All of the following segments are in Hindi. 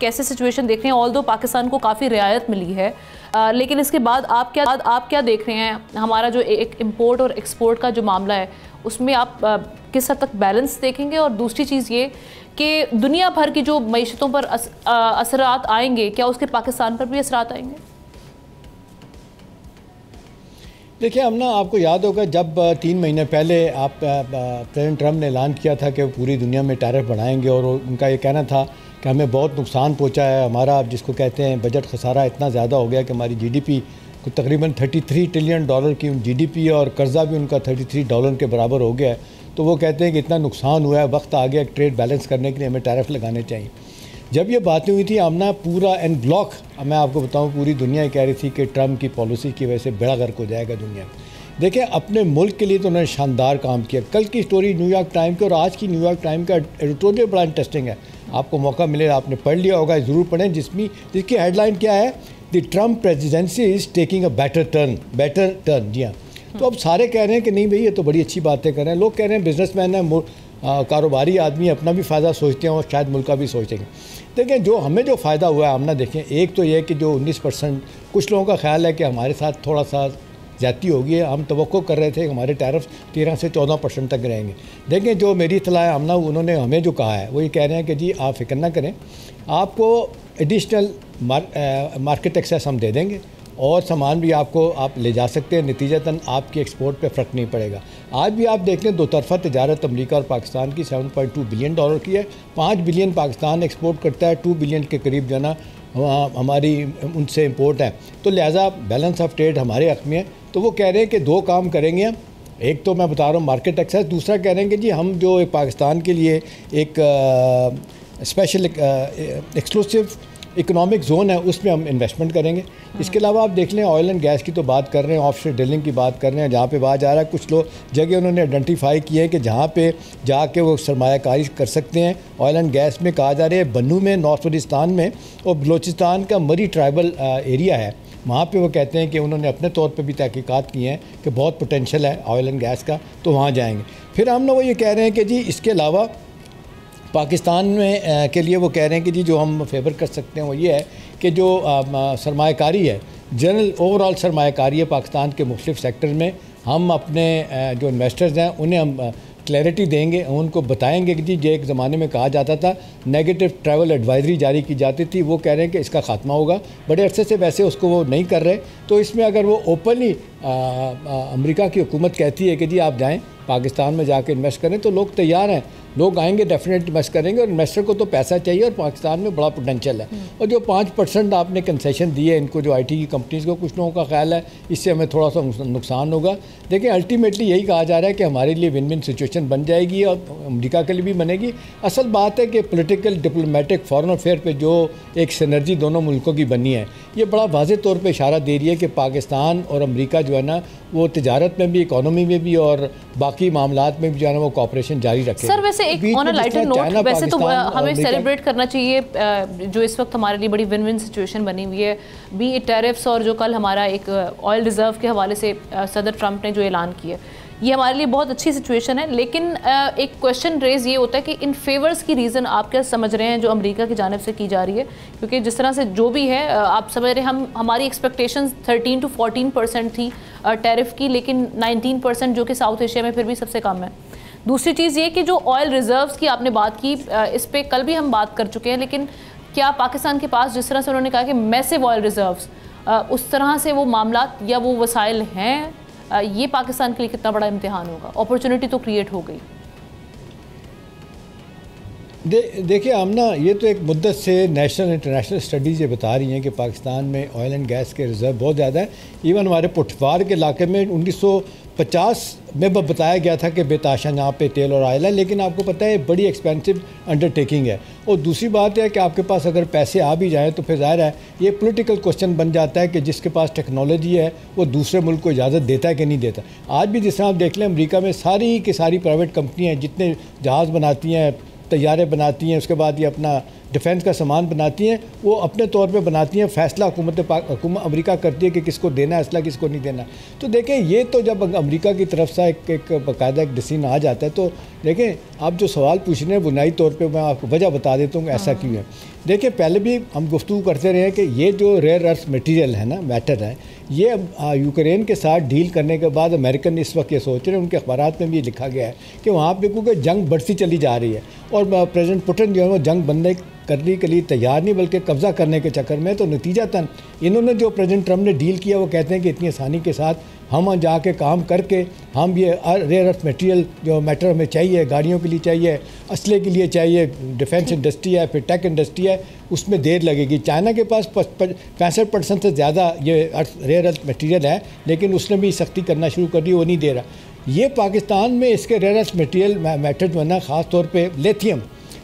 कैसे सिचुएशन देख रहे हैं? ऑल्दो पाकिस्तान को काफ़ी रियायत मिली है, लेकिन इसके बाद आप क्या देख रहे हैं? हमारा जो एक इम्पोर्ट और एक्सपोर्ट का जो मामला है उसमें आप किस हद तक बैलेंस देखेंगे? और दूसरी चीज़ ये कि दुनिया भर की जो मईशतों पर असरात आएंगे, क्या उसके पाकिस्तान पर भी असरात आएंगे? देखिए हम ना, आपको याद होगा जब 3 महीने पहले प्रेसिडेंट ट्रंप ने ऐलान किया था कि वो पूरी दुनिया में टैरिफ बढ़ाएंगे और उनका ये कहना था कि हमें बहुत नुकसान पहुंचा है, हमारा जिसको कहते हैं बजट खसारा इतना ज़्यादा हो गया कि हमारी जीडीपी को तकरीबन $33 ट्रिलियन की जीडीपी और कर्जा भी उनका $33 के बराबर हो गया है। तो वो कहते हैं कि इतना नुकसान हुआ है, वक्त आ गया ट्रेड बैलेंस करने के लिए हमें टैरिफ लगाने चाहिए। जब ये बातें हुई थी आमना पूरा एन ब्लॉक, मैं आपको बताऊं पूरी दुनिया कह रही थी कि ट्रंप की पॉलिसी की वजह से बेड़ा गर्क हो जाएगा दुनिया। देखिए अपने मुल्क के लिए तो उन्होंने शानदार काम किया। कल की स्टोरी न्यूयॉर्क टाइम की और आज की न्यूयॉर्क टाइम का एडिटोरियल बड़ा इंटरेस्टिंग है, आपको मौका मिले आपने पढ़ लिया होगा, ज़रूर पढ़ें, जिसकी हेडलाइन क्या है, the Trump presidency is taking a better turn. जी हाँ, तो अब सारे कह रहे हैं कि नहीं भाई ये तो बड़ी अच्छी बातें कर रहे हैं। लोग कह रहे हैं बिजनेसमैन है, कारोबारी आदमी अपना भी फ़ायदा सोचते हैं और शायद मुल्क का भी सोचेंगे। देखें जो हमें जो फ़ायदा हुआ है हमने देखें, एक तो ये कि जो 19% कुछ लोगों का ख्याल है कि हमारे साथ थोड़ा सा ज़्यादती होगी है। हम तवक्को कर रहे थे कि हमारे टैरिफ 13 से 14% तक रहेंगे। देखें जो मेरी इत्तला है हमना, उन्होंने हमें जो कहा है वो ये कह रहे हैं कि जी आप फ़िक्र ना करें, आपको एडिशनल मार्केट एक्सेस हम दे देंगे और सामान भी आपको आप ले जा सकते हैं, नतीजतन आपकी एक्सपोर्ट पे फ़र्क नहीं पड़ेगा। आज भी आप देख लें दो तरफ़ा तजारत अमेरिका और पाकिस्तान की $7.2 बिलियन की है। 5 बिलियन पाकिस्तान एक्सपोर्ट करता है, 2 बिलियन के करीब जो है ना हमारी उनसे इम्पोर्ट है। तो लिहाजा बैलेंस ऑफ ट्रेड हमारे हक़ में है। तो वो कह रहे हैं कि 2 काम करेंगे हम, एक तो मैं बता रहा हूँ मार्केट एक्सेस, दूसरा कह रहे हैं कि जी हम जो एक पाकिस्तान के लिए एक स्पेशल एक्सक्लूसिव इकोनॉमिक जोन है उसमें हम इन्वेस्टमेंट करेंगे। इसके अलावा आप देख लें ऑयल एंड गैस की तो बात कर रहे हैं, ऑफशोर ड्रिलिंग की बात कर रहे हैं, जहाँ पे बात जा रहा है कुछ लोग जगह उन्होंने आइडेंटिफाई किए कि जहाँ पे जाके वो सरमायाकारी कर सकते हैं। ऑयल एंड गैस में कहा जा रहा है बन्नू में, नॉर्थ वजिस्तान में और बलोचिस्तान का मरी ट्राइबल एरिया है, वहाँ पे वो कहते हैं कि उन्होंने अपने तौर पे भी तहकीकात की हैं कि बहुत पोटेंशियल है ऑयल एंड गैस का, तो वहाँ जाएंगे। फिर हम लोग वो ये कह रहे हैं कि जी इसके अलावा पाकिस्तान में के लिए वो कह रहे हैं कि जी जो हम फेवर कर सकते हैं वो ये है कि जो सरमायाकारी है, जनरल ओवरऑल सरमायाकारी है पाकिस्तान के मुख्तलिफ सेक्टर में, हम अपने जो इन्वेस्टर्स हैं उन्हें हम क्लैरिटी देंगे, उनको बताएंगे कि जी एक ज़माने में कहा जाता था नेगेटिव ट्रैवल एडवाइजरी जारी की जाती थी, वो कह रहे हैं कि इसका ख़ात्मा होगा। बड़े अरसे से वैसे उसको वो नहीं कर रहे, तो इसमें अगर वो ओपनली अमेरिका की हुकूमत कहती है कि जी आप जाएं पाकिस्तान में जाके इन्वेस्ट करें, तो लोग तैयार हैं, लोग आएंगे डेफिनेट इन्वेस्ट करेंगे। और इन्वेस्टर को तो पैसा चाहिए और पाकिस्तान में बड़ा पोटेंशियल है। और जो 5% आपने कंसेशन दिए इनको जो IT की कंपनीज़ को, कुछ लोगों का ख्याल है इससे हमें थोड़ा सा नुकसान होगा। देखिए अल्टीमेटली यही कहा जा रहा है कि हमारे लिए विन विन सिचुएशन बन जाएगी और अमेरिका के लिए भी बनेगी। असल बात है कि पॉलिटिकल डिप्लोमेटिक फॉरेन अफेयर पे जो एक सिनर्जी दोनों मुल्कों की बनी है, ये बड़ा वाज़ेह तौर पे इशारा दे रही है कि पाकिस्तान और अमेरिका जो है ना वो तिजारत में भी, इकोनॉमी में भी और बाकी मामलात में भी जो है ना वो कॉपरेशन जारी रखे। सर वैसे एक ऑन अ लाइटर नोट, वैसे तो हमें सेलिब्रेट करना चाहिए जो इस वक्त हमारे लिए बड़ी विन विन सिचुएशन बनी हुई है, बी टैरिफ्स और जो कल हमारा एक ऑयल रिजर्व के हवाले से सदर ट्रंप ने जो ऐलान किया, ये हमारे लिए बहुत अच्छी सिचुएशन है। लेकिन एक क्वेश्चन रेज ये होता है कि इन फेवर्स की रीज़न आप क्या समझ रहे हैं जो अमेरिका की जानिब से की जा रही है? क्योंकि जिस तरह से जो भी है आप समझ रहे हैं, हमारी एक्सपेक्टेशंस 13 to 14% थी टैरिफ की, लेकिन 19% जो कि साउथ एशिया में फिर भी सबसे कम है। दूसरी चीज़ ये कि जो ऑयल रिजर्व्स की आपने बात की, इस पर कल भी हम बात कर चुके हैं, लेकिन क्या पाकिस्तान के पास जिस तरह से उन्होंने कहा कि मैसिव ऑयल रिजर्व्स, उस तरह से वो मामलात या वो वसाइल हैं? ये पाकिस्तान के लिए कितना बड़ा इम्तिहान होगा? अपॉर्चुनिटी तो क्रिएट हो गई। देखिए हम ना, ये तो एक मुद्दत से नेशनल इंटरनेशनल स्टडीज़ ये बता रही हैं कि पाकिस्तान में ऑयल एंड गैस के रिज़र्व बहुत ज़्यादा है। इवन हमारे पुठवार के इलाके में 1950 में बताया गया था कि बेताशा यहाँ पे तेल और ऑयल है, लेकिन आपको पता है बड़ी एक्सपेंसिव अंडरटेकिंग है। और दूसरी बात है कि आपके पास अगर पैसे आ भी जाएँ तो फिर ज़ाहिर है ये पॉलिटिकल क्वेश्चन बन जाता है कि जिसके पास टेक्नोलॉजी है वो दूसरे मुल्क को इजाज़त देता है कि नहीं देता। आज भी जिस तरह आप देख लें अमेरिका में सारी की सारी प्राइवेट कंपनियाँ जितने जहाज़ बनाती हैं, तैयारे बनाती हैं, उसके बाद ये अपना डिफेंस का सामान बनाती हैं, वो अपने तौर पे बनाती हैं। फ़ैसला हुकूमत अमेरिका करती है कि किसको देना है असला, किसको नहीं देना। तो देखें, ये तो जब अमेरिका की तरफ से एक बाकायदा एक डिसीजन आ जाता है, तो देखें आप जो सवाल पूछ रहे हैं बुनियादी तौर पे मैं आपको वजह बता देता हूँ ऐसा क्यों है। देखिए, पहले भी हम गुफ्तगू करते रहे हैं कि ये जो रेयर अर्थ मटेरियल है ना, मैटर है, ये यूक्रेन के साथ डील करने के बाद अमेरिकन इस वक्त ये सोच रहे हैं, उनके अखबारात में भी ये लिखा गया है कि वहाँ पे क्योंकि जंग बढ़ती चली जा रही है और प्रेसिडेंट पुतिन जो है वो जंग बनने करने के लिए तैयार नहीं बल्कि कब्ज़ा करने के चक्कर में। तो नतीजतन इन्होंने जो प्रेसिडेंट ट्रम्प ने डील किया वो कहते हैं कि इतनी आसानी के साथ हम जाके काम करके हम ये रेयर अर्थ मटेरियल जो मैटर हमें चाहिए, गाड़ियों के लिए चाहिए, असले के लिए चाहिए, डिफेंस इंडस्ट्री है, फिर टेक इंडस्ट्री है, उसमें देर लगेगी। चाइना के पास 65% से ज़्यादा ये रेयर अर्थ मटेरियल है, लेकिन उसने भी सख्ती करना शुरू कर दी, वो नहीं दे रहा। ये पाकिस्तान में इसके रेयर अर्थ मटेरियल मैटर जो है ना, ख़ास तौर पे लिथियम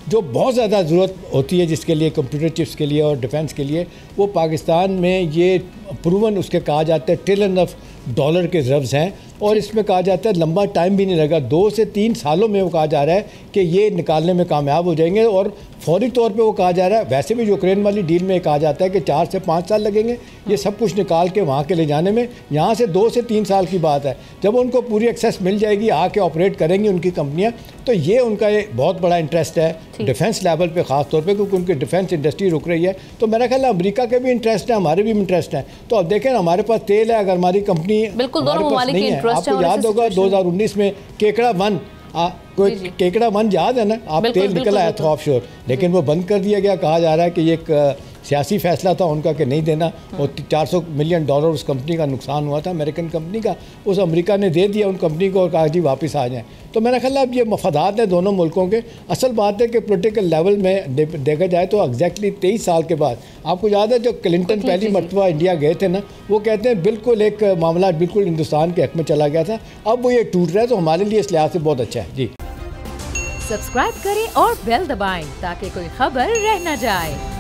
जो बहुत ज़्यादा ज़रूरत होती है जिसके लिए कंप्यूटर चिप्स के लिए और डिफेंस के लिए, वो पाकिस्तान में ये प्रूवन उसके कहा जाता है $1 ट्रिलियन के रिजर्व्स हैं और इसमें कहा जाता है लंबा टाइम भी नहीं लगा, 2 से 3 सालों में वो कहा जा रहा है कि ये निकालने में कामयाब हो जाएंगे। और फौरी तौर पे वो कहा जा रहा है, वैसे भी यूक्रेन वाली डील में कहा जाता है कि 4 से 5 साल लगेंगे ये सब कुछ निकाल के वहाँ के ले जाने में, यहाँ से 2 से 3 साल की बात है। जब उनको पूरी एक्सेस मिल जाएगी, आके ऑपरेट करेंगी उनकी कंपनियाँ, तो ये उनका एक बहुत बड़ा इंटरेस्ट है डिफेंस लेवल पे ख़ास तौर पे, क्योंकि उनकी डिफेंस इंडस्ट्री रुक रही है। तो मेरा ख्याल है अमेरिका के भी इंटरेस्ट है, हमारे भी इंटरेस्ट है। तो अब देखें, हमारे पास तेल है, अगर हमारी कंपनी हमारे पास नहीं है, आपको याद होगा 2019 में केकड़ा 1 कोई केकड़ा 1 याद है ना, आप तेल निकला है था ऑफशोर, लेकिन वो बंद कर दिया गया। कहा जा रहा है कि ये एक सियासी फैसला था उनका कि नहीं देना, और $400 मिलियन उस कंपनी का नुकसान हुआ था, अमेरिकन कंपनी का, उस अमेरिका ने दे दिया उन कंपनी को और कहा जी वापस आ जाएं। तो मेरा ख्याल है अब ये मफादात हैं दोनों मुल्कों के। असल बात है कि पॉलिटिकल लेवल में देखा जाए तो एग्जैक्टली 23 साल के बाद, आपको याद है जब क्लिंटन पहली मरतबा इंडिया गए थे ना, वो कहते हैं बिल्कुल एक मामला बिल्कुल हिंदुस्तान के हक में चला गया था, अब वो ये टूट रहा है, तो हमारे लिए इस लिहाज से बहुत अच्छा है। जी सब्सक्राइब करें और बेल दबाएं ताकि कोई खबर रह न जाए।